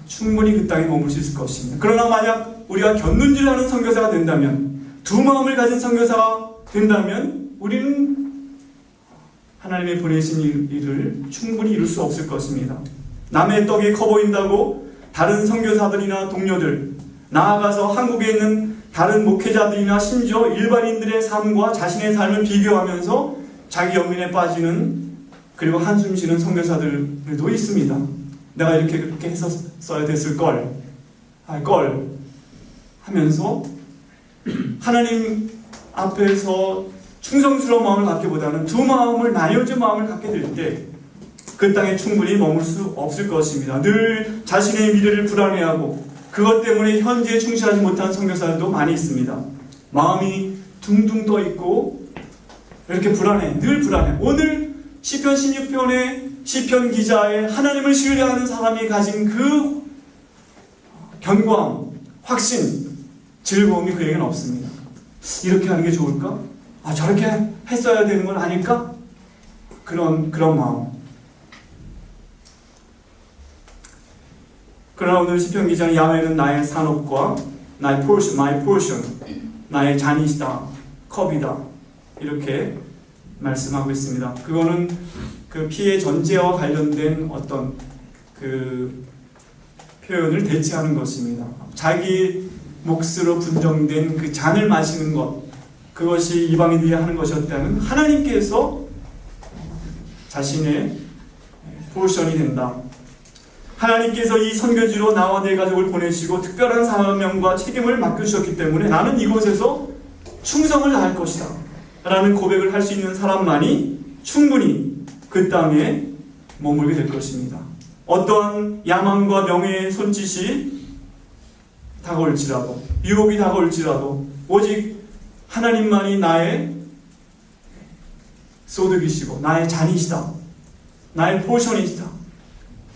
충분히 그 땅에 머물 수 있을 것입니다. 그러나 만약 우리가 곁눈질하는 선교사가 된다면, 두 마음을 가진 선교사가 된다면 우리는 하나님의 보내신 일을 충분히 이룰 수 없을 것입니다. 남의 떡이 커 보인다고 다른 선교사들이나 동료들, 나아가서 한국에 있는 다른 목회자들이나 심지어 일반인들의 삶과 자신의 삶을 비교하면서 자기 연민에 빠지는, 그리고 한숨 쉬는 선교사들도 있습니다. 내가 이렇게 그렇게 했었어야 됐을 걸 하면서 하나님 앞에서 충성스러운 마음을 갖기보다는 두 마음을, 나뉘어진 마음을 갖게 될 때 그 땅에 충분히 머물 수 없을 것입니다. 늘 자신의 미래를 불안해하고 그것 때문에 현재에 충실하지 못한 선교사들도 많이 있습니다. 마음이 둥둥 떠 있고 이렇게 불안해, 늘 불안해. 오늘 시편 16편의 시편 기자의 하나님을 신뢰하는 사람이 가진 그 견고함, 확신, 즐거움이 그에게는 없습니다. 이렇게 하는 게 좋을까? 저렇게 했어야 되는 건 아닐까? 그런 마음. 그러나 오늘 시편 기자는 야훼는 나의 산업과 나의 portion, my portion, 나의 잔이시다, 컵이다, 이렇게 말씀하고 있습니다. 그거는 그 피의 전제와 관련된 어떤 그 표현을 대체하는 것입니다. 자기 몫으로 분정된 그 잔을 마시는 것, 그것이 이방인들이 하는 것이었다면 하나님께서 자신의 포션이 된다. 하나님께서 이 선교지로 나와 내 가족을 보내시고 특별한 사명과 책임을 맡겨주셨기 때문에 나는 이곳에서 충성을 다할 것이다 라는 고백을 할 수 있는 사람만이 충분히 그 땅에 머물게 될 것입니다. 어떠한 야망과 명예의 손짓이 다가올지라도, 유혹이 다가올지라도 오직 하나님만이 나의 소득이시고 나의 잔이시다, 나의 포션이시다.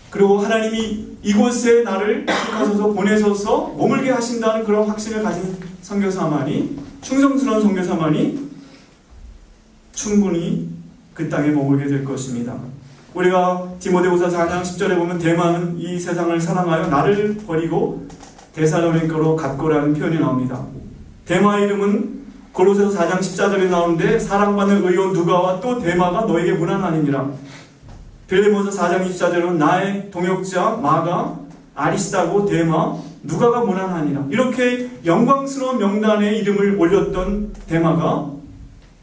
그리고 하나님이 이곳에 나를 하셔서 보내셔서 머물게 하신다는 그런 확신을 가진 선교사만이, 충성스러운 선교사만이 충분히 그 땅에 머물게 될 것입니다. 우리가 디모데후서 4장 10절에 보면 대만은 이 세상을 사랑하여 나를 버리고 데살로니가로 갔고라는 표현이 나옵니다. 대마의 이름은 고로새서 4장 14절에 나오는데 사랑받는 의원 누가와 또 대마가 너에게 무난하니라. 빌레몬서 4장 24절은 나의 동역자 마가, 아리스다고, 대마, 누가가 무난하니라. 이렇게 영광스러운 명단에 이름을 올렸던 대마가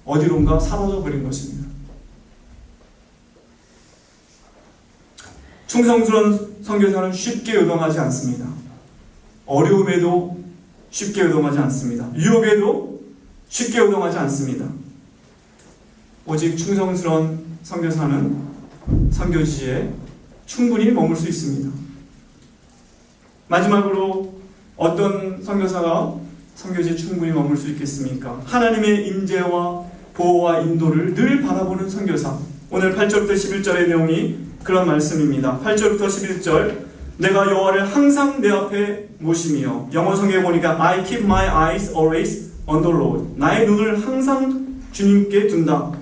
어디론가 사라져 버린 것입니다. 충성스러운 선교사는 쉽게 요동하지 않습니다. 어려움에도 쉽게 요동하지 않습니다. 유혹에도 쉽게 요동하지 않습니다. 오직 충성스러운 선교사는 선교지에 충분히 머물 수 있습니다. 마지막으로 어떤 선교사가 선교지에 충분히 머물 수 있겠습니까? 하나님의 임재와 보호와 인도를 늘 바라보는 선교사. 오늘 8절부터 11절의 내용이 그런 말씀입니다. 8절부터 11절, 내가 여호와를 항상 내 앞에 모시며, 영어 성경에 보니까 I keep my eyes always on the Lord. 나의 눈을 항상 주님께 둔다.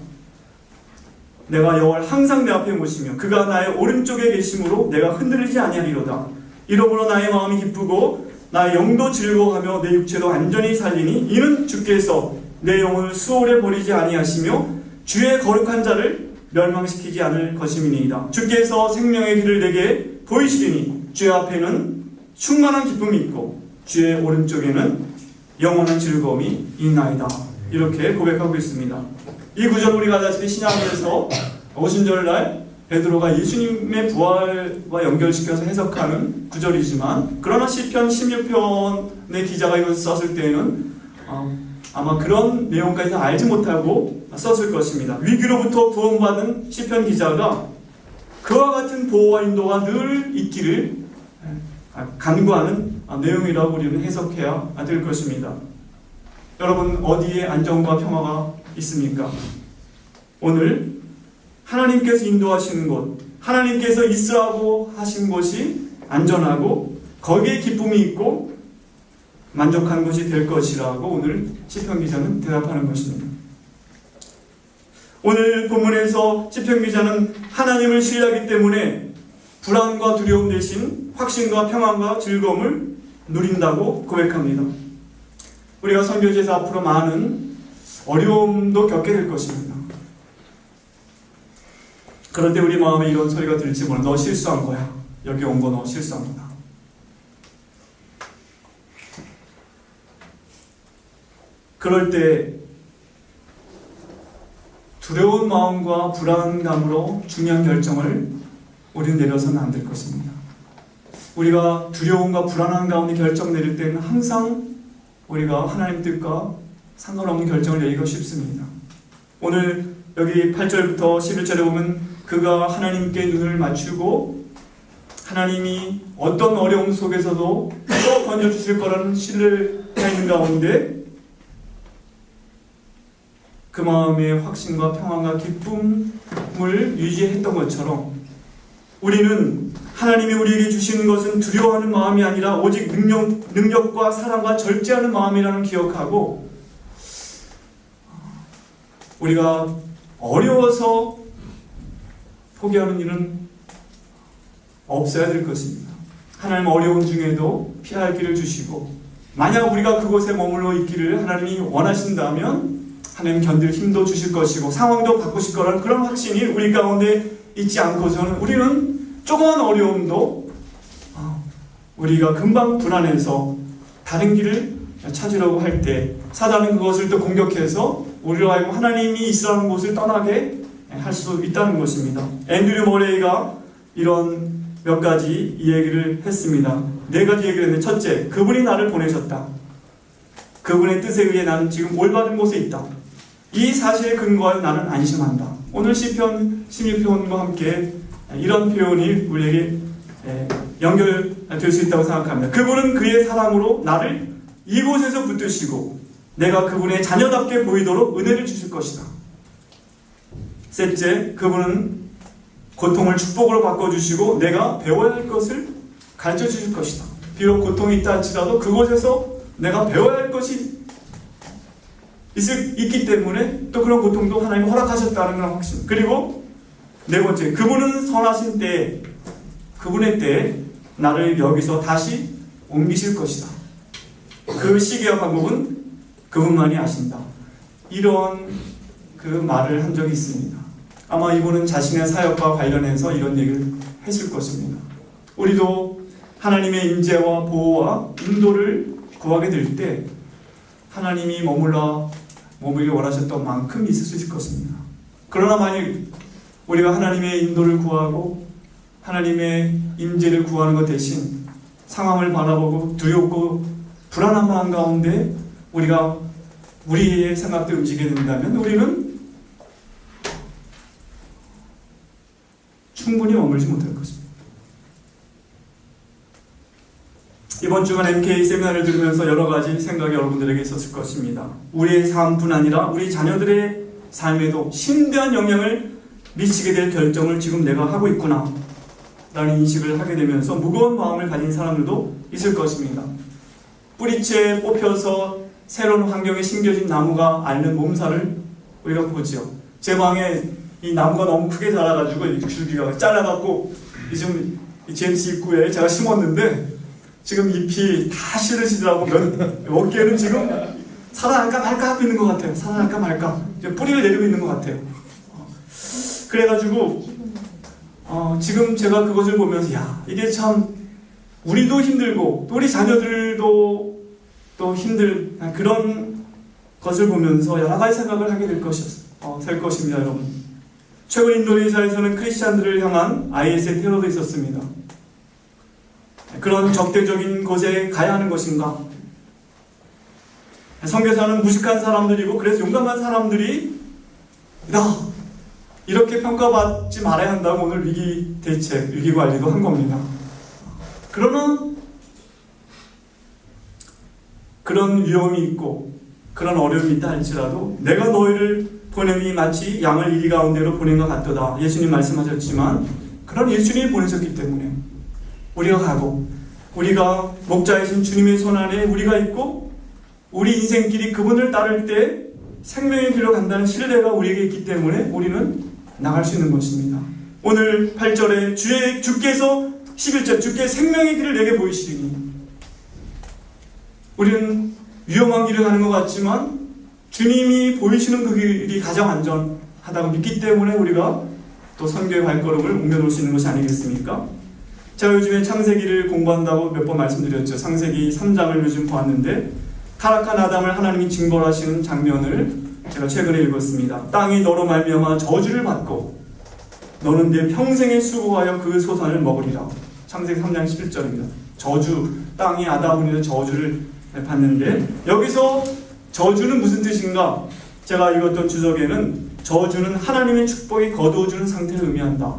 내가 여호와를 항상 내 앞에 모시며 그가 나의 오른쪽에 계심으로 내가 흔들리지 아니하리로다. 이러므로 나의 마음이 기쁘고 나의 영도 즐거워하며 내 육체도 안전히 살리니 이는 주께서 내 영혼을 수월에 버리지 아니하시며 주의 거룩한 자를 멸망시키지 않을 것임이니이다. 주께서 생명의 길을 내게 보이시리니 주의 앞에는 충만한 기쁨이 있고 주의 오른쪽에는 영원한 즐거움이 있나이다. 이렇게 고백하고 있습니다. 이 구절 우리가 알다시피 신약에서 오순절날 베드로가 예수님의 부활과 연결시켜서 해석하는 구절이지만, 그러나 시편 16편의 기자가 이것을 썼을 때에는 아마 그런 내용까지 다 알지 못하고 썼을 것입니다. 위기로부터 구원받은 시편 기자가 그와 같은 보호와 인도가 늘 있기를 간구하는 내용이라고 우리는 해석해야 될 것입니다. 여러분, 어디에 안정과 평화가 있습니까? 오늘 하나님께서 인도하시는 곳, 하나님께서 있으라고 하신 곳이 안전하고 거기에 기쁨이 있고 만족한 곳이 될 것이라고 오늘 시편 기자는 대답하는 것입니다. 오늘 본문에서 시편 기자는 하나님을 신뢰하기 때문에 불안과 두려움 대신 확신과 평안과 즐거움을 누린다고 고백합니다. 우리가 선교지에서 앞으로 많은 어려움도 겪게 될 것입니다. 그럴 때 우리 마음에 이런 소리가 들지 몰라. 너 실수한 거야. 여기 온 거 너 실수한 거다. 그럴 때 두려운 마음과 불안감으로 중요한 결정을 우리는 내려서는 안 될 것입니다. 우리가 두려움과 불안한 가운데 결정 내릴 때는 항상 우리가 하나님 뜻과 상관없는 결정을 내리기가 쉽습니다. 오늘 여기 8절부터 11절에 보면 그가 하나님께 눈을 맞추고 하나님이 어떤 어려움 속에서도 또 건져주실 거라는 신뢰가 있는 가운데 그 마음의 확신과 평안과 기쁨을 유지했던 것처럼 우리는 하나님이 우리에게 주시는 것은 두려워하는 마음이 아니라 오직 능력과 사랑과 절제하는 마음이라는 기억하고, 우리가 어려워서 포기하는 일은 없어야 될 것입니다. 하나님 어려움 중에도 피할 길을 주시고, 만약 우리가 그곳에 머물러 있기를 하나님이 원하신다면 하나님 견딜 힘도 주실 것이고 상황도 바꾸실 거라는 그런 확신이 우리 가운데 있지 않고서는 우리는 조그만 어려움도 우리가 금방 불안해서 다른 길을 찾으려고 할 때 사단은 그것을 또 공격해서 우리로 하여금 하나님이 있으라는 곳을 떠나게 할 수 있다는 것입니다. 앤드류 머레이가 이런 몇 가지 이야기를 했습니다. 4가지 얘기를 했는데, 첫째, 그분이 나를 보내셨다. 그분의 뜻에 의해 나는 지금 올바른 곳에 있다. 이 사실에 근거하여 나는 안심한다. 오늘 시편 16편과 함께 이런 표현이 우리에게 연결될 수 있다고 생각합니다. 그분은 그의 사랑으로 나를 이곳에서 붙드시고 내가 그분의 자녀답게 보이도록 은혜를 주실 것이다. 셋째, 그분은 고통을 축복으로 바꿔주시고 내가 배워야 할 것을 가르쳐 주실 것이다. 비록 고통이 있다 할지라도 그곳에서 내가 배워야 할 것이 있기 때문에 또 그런 고통도 하나님이 허락하셨다는 그런 확신. 그리고 4번째, 그분은 선하신 때에, 그분의 때에 나를 여기서 다시 옮기실 것이다. 그 시기와 방법은 그분만이 아신다. 이런 그 말을 한 적이 있습니다. 아마 이분은 자신의 사역과 관련해서 이런 얘기를 했을 것입니다. 우리도 하나님의 임재와 보호와 인도를 구하게 될 때 하나님이 머물기 원하셨던 만큼 있을 수 있을 것입니다. 그러나 만약 우리가 하나님의 인도를 구하고 하나님의 임재를 구하는 것 대신 상황을 바라보고 두렵고 불안한 마음 가운데 우리가 우리의 생각대로 움직이게 된다면 우리는 충분히 머물지 못할 것입니다. 이번 주간 MK 세미나를 들으면서 여러 가지 생각이 여러분들에게 있었을 것입니다. 우리의 삶뿐 아니라 우리 자녀들의 삶에도 심대한 영향을 미치게 될 결정을 지금 내가 하고 있구나 라는 인식을 하게 되면서 무거운 마음을 가진 사람들도 있을 것입니다. 뿌리채 뽑혀서 새로운 환경에 심겨진 나무가 앓는 몸살을 우리가 보죠. 제 방에 이 나무가 너무 크게 자라가지고 이 줄기가 잘라갖고 지금 GMC 입구에 제가 심었는데 지금 잎이 다 싫으시더라고. 몇 개는 지금 살아날까 말까 하고 있는 것 같아요. 살아날까 말까. 이제 뿌리를 내리고 있는 것 같아요. 그래가지고 지금 제가 그것을 보면서 야, 이게 참 우리도 힘들고 또 우리 자녀들도 또 힘들 그런 것을 보면서 여러 가지 생각을 하게 될 것입니다, 여러분. 최근 인도네시아에서는 크리스찬들을 향한 IS의 테러도 있었습니다. 그런 적대적인 곳에 가야 하는 것인가? 선교사는 무식한 사람들이고 그래서 용감한 사람들이 이렇게 평가받지 말아야 한다고 오늘 위기 대책, 위기 관리도 한 겁니다. 그러나 그런 위험이 있고 그런 어려움이 있다 할지라도 내가 너희를 보냄이 마치 양을 이리 가운데로 보낸 것 같도다. 예수님 말씀하셨지만 그런 예수님이 보내셨기 때문에 우리가 가고 우리가 목자이신 주님의 손 안에 우리가 있고 우리 인생길이 그분을 따를 때 생명의 길로 간다는 신뢰가 우리에게 있기 때문에 우리는 나갈 수 있는 것입니다. 오늘 8절에 주께서 11절 주께 생명의 길을 내게 보이시리니 우리는 위험한 길을 가는 것 같지만 주님이 보이시는 그 길이 가장 안전하다고 믿기 때문에 우리가 또 선교의 발걸음을 옮겨놓을 수 있는 것이 아니겠습니까? 제가 요즘에 창세기를 공부한다고 몇 번 말씀드렸죠. 창세기 3장을 요즘 보았는데 타락한 아담을 하나님이 징벌하시는 장면을 제가 최근에 읽었습니다. 땅이 너로 말미암아 저주를 받고 너는 내 평생에 수고하여 그 소산을 먹으리라. 창세기 3장 11절입니다. 저주, 땅이 아담으로 인해 저주를 받는데 여기서 저주는 무슨 뜻인가? 제가 읽었던 주석에는 저주는 하나님의 축복이 거두어주는 상태를 의미한다.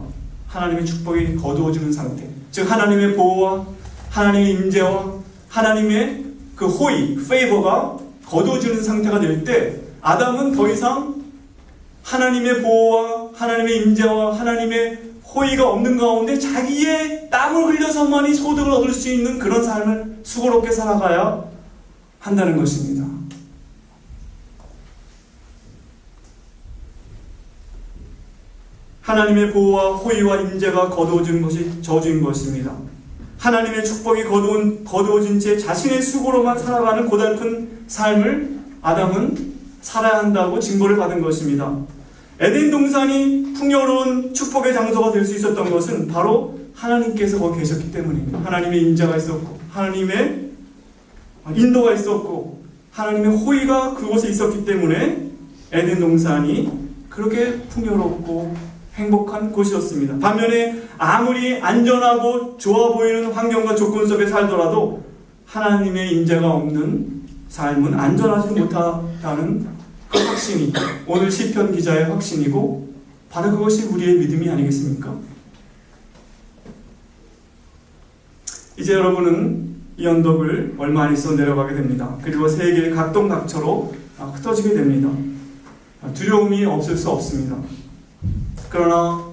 하나님의 축복이 거두어주는 상태. 즉 하나님의 보호와 하나님의 임재와 하나님의 그 호의, 페이버가 거두어주는 상태가 될 때 아담은 더 이상 하나님의 보호와 하나님의 임재와 하나님의 호의가 없는 가운데 자기의 땀을 흘려서만이 소득을 얻을 수 있는 그런 삶을 수고롭게 살아가야 한다는 것입니다. 하나님의 보호와 호의와 임재가 거두어지는 것이 저주인 것입니다. 하나님의 축복이 거두어진 채 자신의 수고로만 살아가는 고달픈 삶을 아담은 살아야 한다고 징벌을 받은 것입니다. 에덴 동산이 풍요로운 축복의 장소가 될 수 있었던 것은 바로 하나님께서 거기 계셨기 때문입니다. 하나님의 임재가 있었고, 하나님의 인도가 있었고, 하나님의 호의가 그곳에 있었기 때문에 에덴 동산이 그렇게 풍요롭고 행복한 곳이었습니다. 반면에 아무리 안전하고 좋아 보이는 환경과 조건 속에 살더라도 하나님의 임재가 없는 삶은 안전하지 못하다는 그 확신이 오늘 시편 기자의 확신이고, 바로 그것이 우리의 믿음이 아니겠습니까? 이제 여러분은 이 언덕을 얼마 안 있어 내려가게 됩니다. 그리고 세계의 각동각처로 흩어지게 됩니다. 두려움이 없을 수 없습니다. 그러나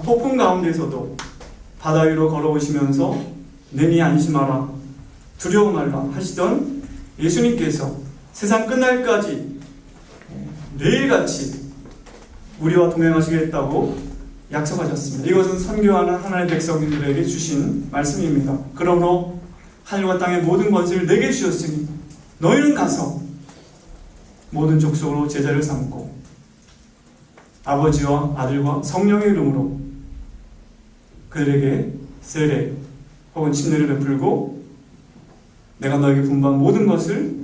폭풍 가운데서도 바다 위로 걸어오시면서 능히 안심하라, 두려워 말라 하시던 예수님께서 세상 끝날까지 매일같이 우리와 동행하시겠다고 약속하셨습니다. 이것은 선교하는 하나님의 백성들에게 주신 말씀입니다. 그러므로 하늘과 땅의 모든 권세를 내게 주셨으니 너희는 가서 모든 족속으로 제자를 삼고 아버지와 아들과 성령의 이름으로 그들에게 세례 혹은 침례를 베풀고 내가 너에게 분부한 모든 것을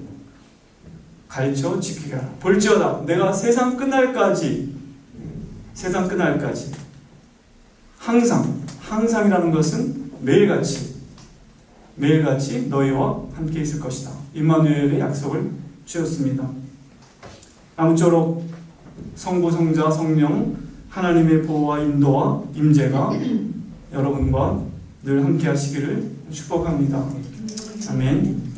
가르쳐 지키게 하라. 볼지어다 내가 세상 끝날까지 항상이라는 것은 매일같이 너희와 함께 있을 것이다. 임마누엘의 약속을 주셨습니다. 아무쪼록 성부, 성자, 성령 하나님의 보호와 인도와 임재가 여러분과 늘 함께 하시기를 축복합니다. 아멘.